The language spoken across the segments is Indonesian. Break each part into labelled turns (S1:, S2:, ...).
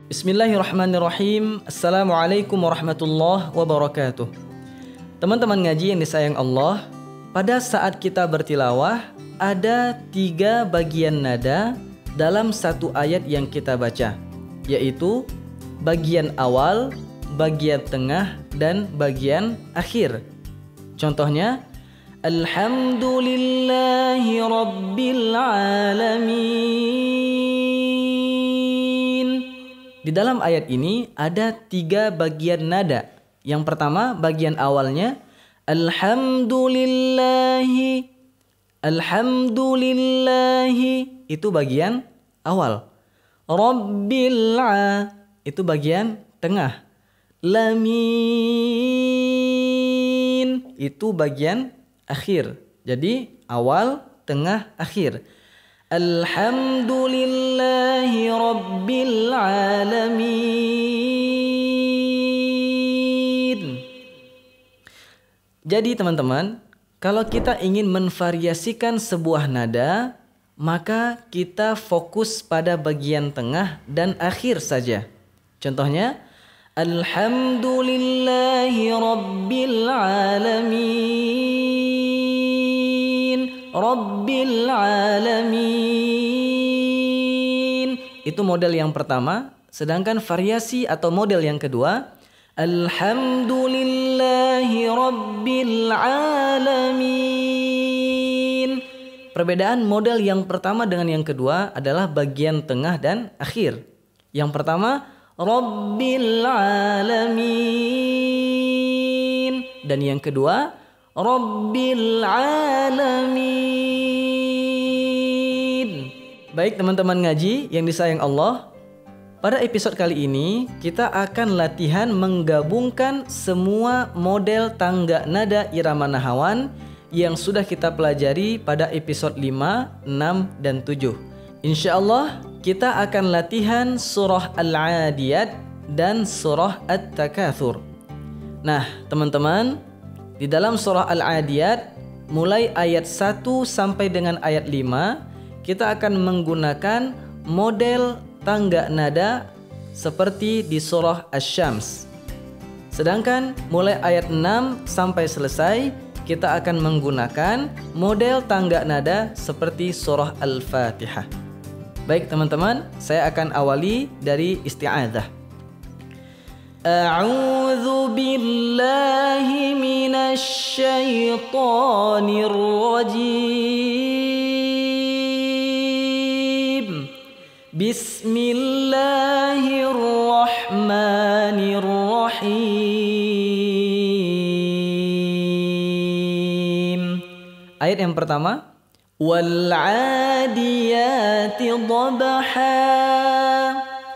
S1: Bismillahirrahmanirrahim. Assalamualaikum warahmatullahi wabarakatuh. Teman-teman ngaji yang disayang Allah, pada saat kita bertilawah ada 3 bagian nada dalam satu ayat yang kita baca, yaitu bagian awal, bagian tengah, dan bagian akhir. Contohnya, Alhamdulillahi Rabbil Alamin. Di dalam ayat ini ada 3 bagian nada. Yang pertama, bagian awalnya Alhamdulillahi. Alhamdulillahi itu bagian awal. Rabbil itu bagian tengah. Lamin itu bagian akhir. Jadi awal, tengah, akhir. Alhamdulillahi Rabbil Alamin. Jadi teman-teman, kalau kita ingin menvariasikan sebuah nada, maka kita fokus pada bagian tengah dan akhir saja. Contohnya, Alhamdulillahi Rabbil Alamin. Rabbil Alamin. Itu model yang pertama. Sedangkan variasi atau model yang kedua, Alhamdulillahi Rabbil Alamin. Perbedaan model yang pertama dengan yang kedua adalah bagian tengah dan akhir. Yang pertama, Rabbil Alamin. Dan yang kedua, Rabbil Alamin. Baik teman-teman ngaji yang disayang Allah, pada episode kali ini kita akan latihan menggabungkan semua model tangga nada irama nahawan yang sudah kita pelajari pada episode 5, 6, dan 7. Insya Allah kita akan latihan surah Al-Adiyat dan surah At-Takatsur. Nah teman-teman, di dalam surah Al-Adiyat mulai ayat 1 sampai dengan ayat 5 kita akan menggunakan model tangga nada seperti di surah Asy-Syams. Sedangkan mulai ayat 6 sampai selesai kita akan menggunakan model tangga nada seperti surah Al-Fatihah. Baik teman-teman, saya akan awali dari isti'adzah. A'udzu billahi minasy syaithanir rajim. Bismillahirrahmanirrahim. Ayat yang pertama, wal 'adiyati dhabha.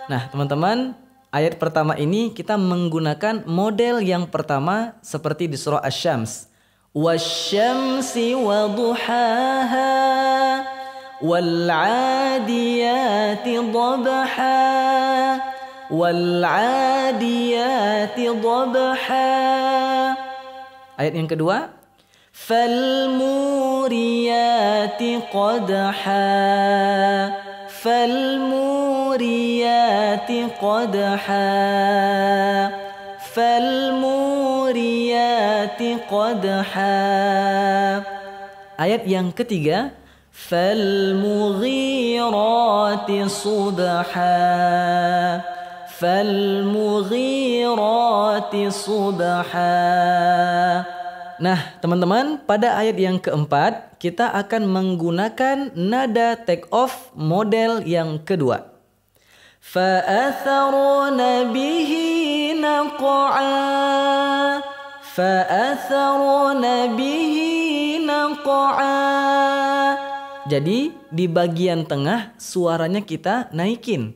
S1: Nah, teman-teman, ayat pertama ini kita menggunakan model yang pertama seperti di surah Asy-Syams. Wasyamsi wadhuhaha wal 'adiyati dhabha wal 'adiyati dhabha. Ayat yang kedua, fal muriyati qadha fal muriyati qadha fal muriyati qadha. Ayat yang ketiga, fal mughirati subha fal mughirati subha. Nah teman-teman, pada ayat yang keempat kita akan menggunakan nada take off model yang kedua. Fa'atharuna bihi naq'a fa'atharuna bihi naq'a. Jadi di bagian tengah suaranya kita naikin.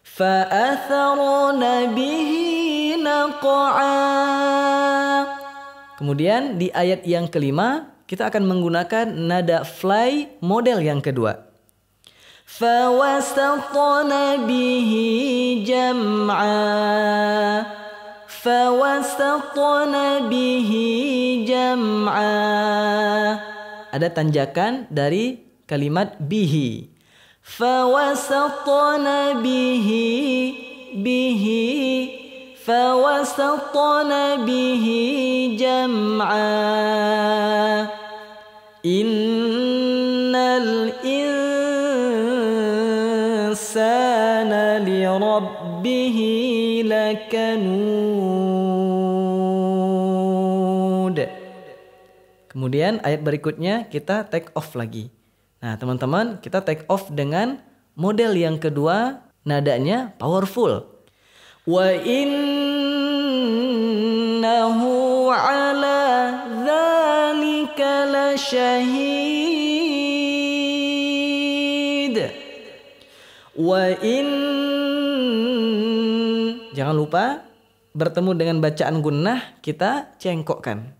S1: Fa'atharuna bihi naq'a. Kemudian di ayat yang kelima kita akan menggunakan nada fly model yang kedua. Fawasatna bihi jam'a fawasatna bihi jam'a. Ada tanjakan dari kalimat bihi. Fawasatna bihi bihi fawasatna bihi jam'a innal insana lirabbihi lakanud. Kemudian ayat berikutnya kita take off lagi. Nah teman-teman, kita take off dengan model yang kedua, nadanya powerful. Wa innahu ala dzalika lasyahid. Jangan lupa bertemu dengan bacaan gunnah kita cengkokkan.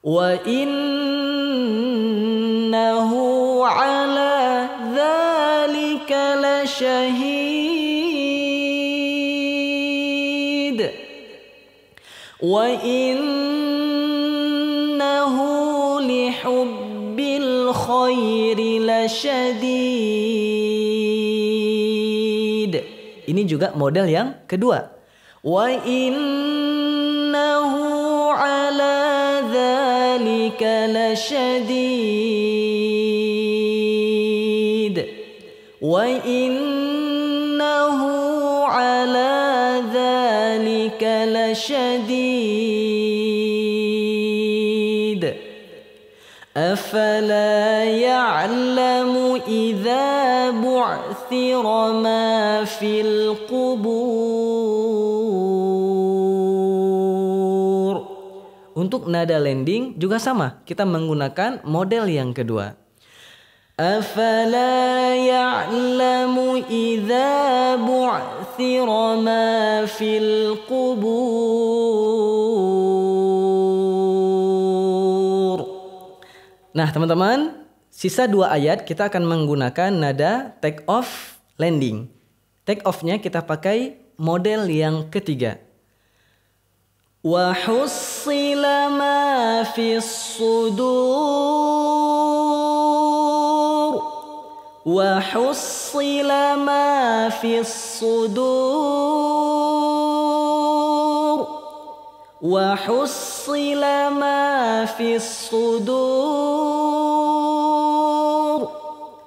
S1: Wa innahu ala dzalika lasyahid. Wa innahu lihubbil khairi lasyadid. Ini juga model yang kedua. Wa innahu ala dzalika lasyadid. Wa innahu ala dzalika lasyadid. Afala ya'lamu idza bu'thira ma fil qubur. Untuk nada landing juga sama, kita menggunakan model yang kedua. Afala ya'lamu idza bu'thira ma fil qubur. Nah teman-teman, sisa 2 ayat kita akan menggunakan nada take off landing. Take off-nya kita pakai model yang ketiga. Wa hussila ma fis sudur. Wa hussila ma fis sudur. Wa hussila ma fis sudur.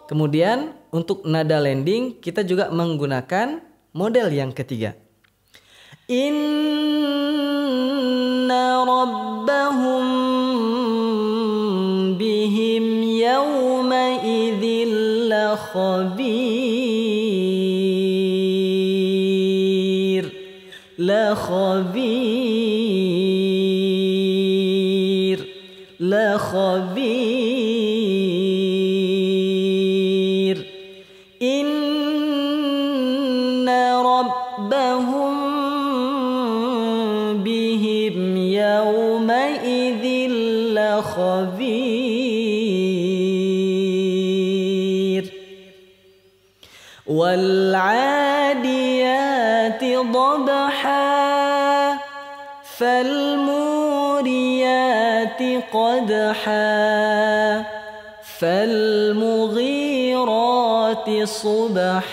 S1: Kemudian untuk nada landing kita juga menggunakan model yang ketiga. Inna rabbahum bihim yawma idzil la khabir. La khabir. La khabir. Inna rabbahum bihim yawma idzil la khabir. Wal 'adiyati dhabha fal muriyati qadha fal mughirati subha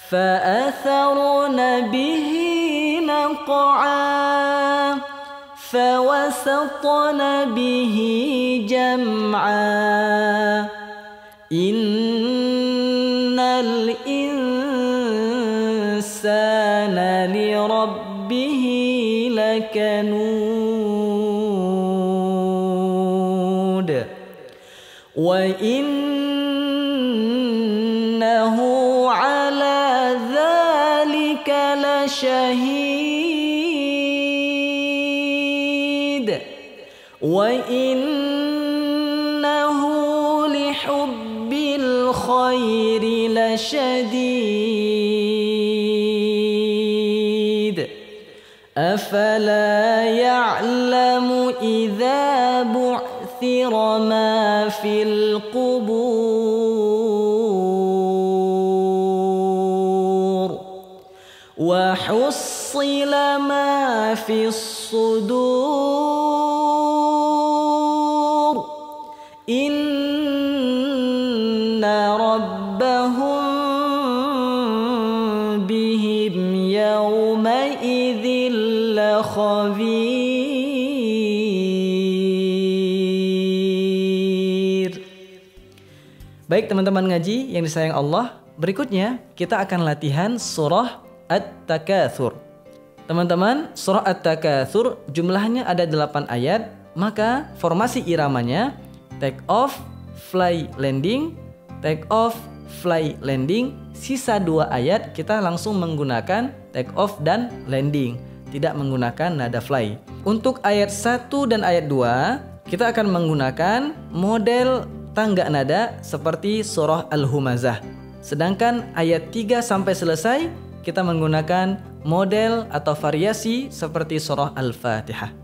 S1: fa atharna bihi naq'a fa wasatna bihi jam'a innal insana lirabbihi lakanud. Wa innahu ala dzalika lasyahid. Wa innahu lihubbil khairi lasyadid. Afala ya'lamu idza bu'thira ma fil qubur. Wa hussila ma fis sudur. Inna rabbahum bihi khabir. Baik teman-teman ngaji yang disayang Allah, berikutnya kita akan latihan surah At-Takatsur. Teman-teman, surah At-Takatsur jumlahnya ada 8 ayat, maka formasi iramanya take off, fly, landing, take off, fly, landing. Sisa 2 ayat kita langsung menggunakan take off dan landing, tidak menggunakan nada fly. Untuk ayat 1 dan ayat 2 kita akan menggunakan model tangga nada seperti surah Al-Humazah. Sedangkan ayat 3 sampai selesai kita menggunakan model atau variasi seperti surah Al-Fatihah.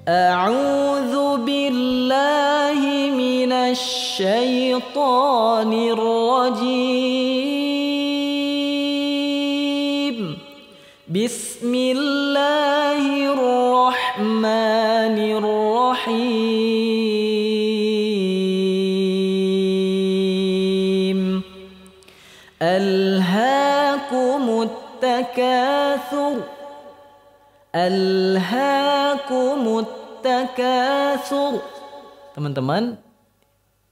S1: A'udzu billahi minasy syaithanir rajim. Bismillahirrahmanirrahim. Alhaakumut takatsur. Alhaakumut takatsur. Teman-teman,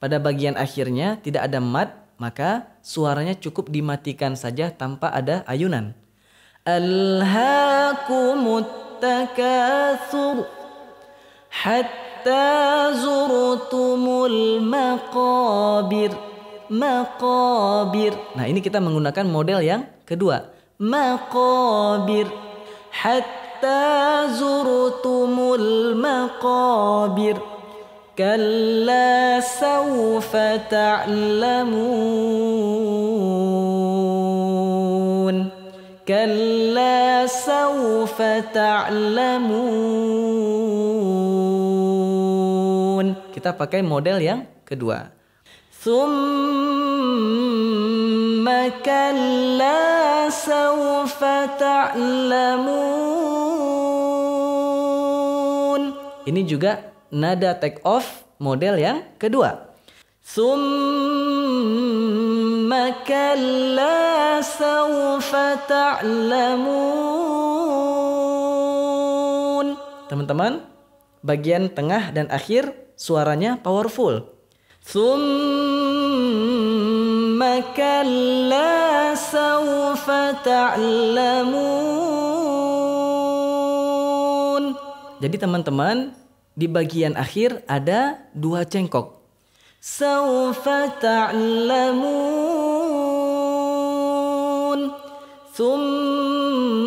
S1: pada bagian akhirnya tidak ada mad, maka suaranya cukup dimatikan saja tanpa ada ayunan. Alhaakumut takatsur hatta zurtumul maqabir. Maqabir. Nah, ini kita menggunakan model yang kedua. Maqabir. Hatta zurtumul maqabir. Kalla sawfa ta'lamun. Kalla sawfa ta'lamun. Kita pakai model yang kedua. Thumma kalla sawfa ta'lamun. Ini juga nada take off model yang kedua. Thumma kalla sawfa ta'lamun. Teman-teman, bagian tengah dan akhir suaranya powerful. Thumma kalla sawfa ta'lamun. Jadi teman-teman, di bagian akhir ada 2 cengkok. Sawfa ta'lamun. Thumma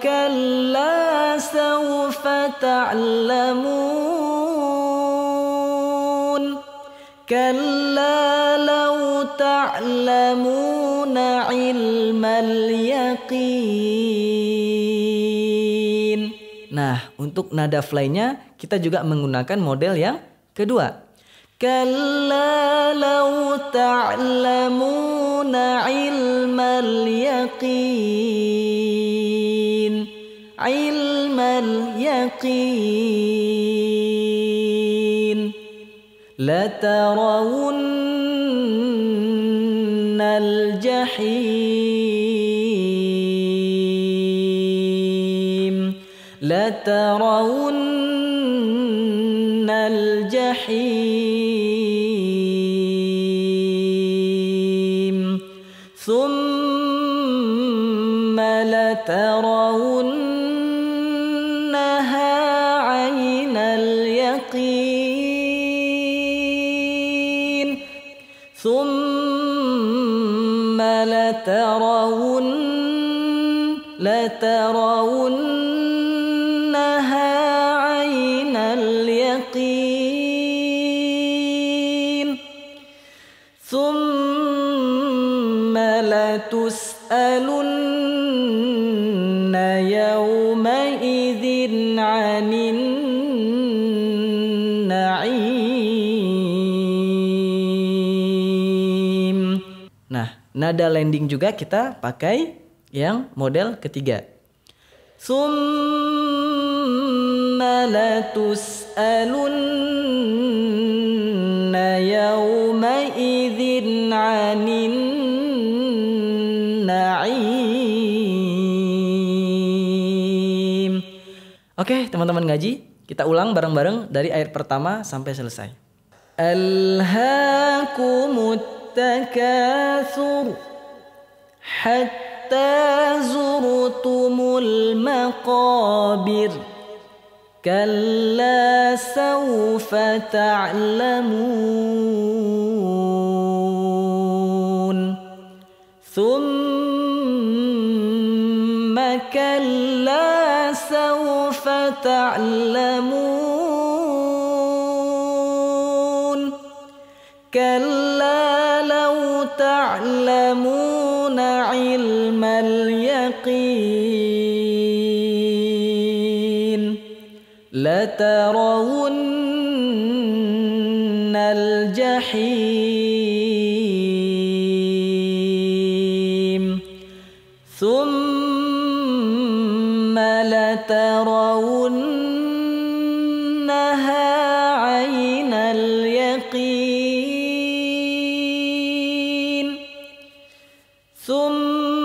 S1: kalla sawfa ta'lamun. Kalla law ta'lamuna ilmal yaqin. Nah, untuk nada fly-nya kita juga menggunakan model yang kedua. Kalla law ta'lamuna ilmal yaqin. Ilmal yaqin. Latarawunnal jahim. Latarawunnal jahim. Thumma latarawunnaha 'ainal yaqin. Thumma latarawunnaha 'ainal yaqin. Thumma latus'alunna yawma idzin 'anin na'im. Nah, nada landing juga kita pakai yang model ketiga. Tsumma latus'alunna yawma idzin 'anin na'im. Oke, teman-teman ngaji, kita ulang bareng-bareng dari ayat pertama sampai selesai. Alhaakumut takatsur hatta zurtumul maqabir kalla sawfa ta'lamun thumma kalla sawfa ta'lamun kalla law ta'lamuna ilmal yaqin latarawunnal jahim thumma latarawunnaha 'ainal yaqin thumma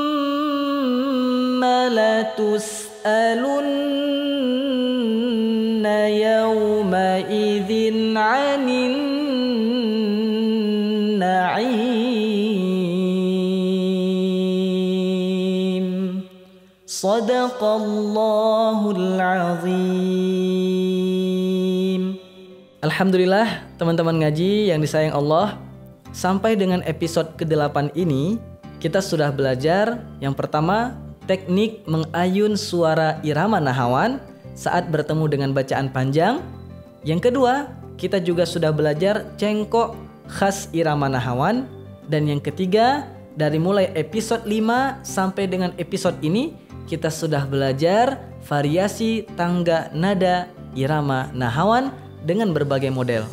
S1: latus'alunna yawma idzin 'anin na'im. Shadaqallahul azim. Alhamdulillah teman-teman ngaji yang disayang Allah, sampai dengan episode ke-8 ini kita sudah belajar yang pertama teknik mengayun suara irama nahawan saat bertemu dengan bacaan panjang. Yang kedua, kita juga sudah belajar cengkok khas irama nahawan. Dan yang ketiga, dari mulai episode 5 sampai dengan episode ini kita sudah belajar variasi tangga nada irama nahawan dengan berbagai model.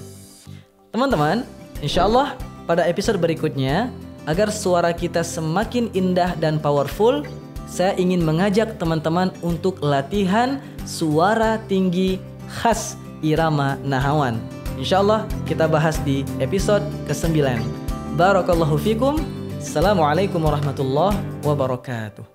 S1: Teman-teman, insya Allah pada episode berikutnya, agar suara kita semakin indah dan powerful, saya ingin mengajak teman-teman untuk latihan suara tinggi khas irama nahawan. Insya Allah kita bahas di episode ke-9. Barakallahu fikum. Assalamualaikum warahmatullahi wabarakatuh.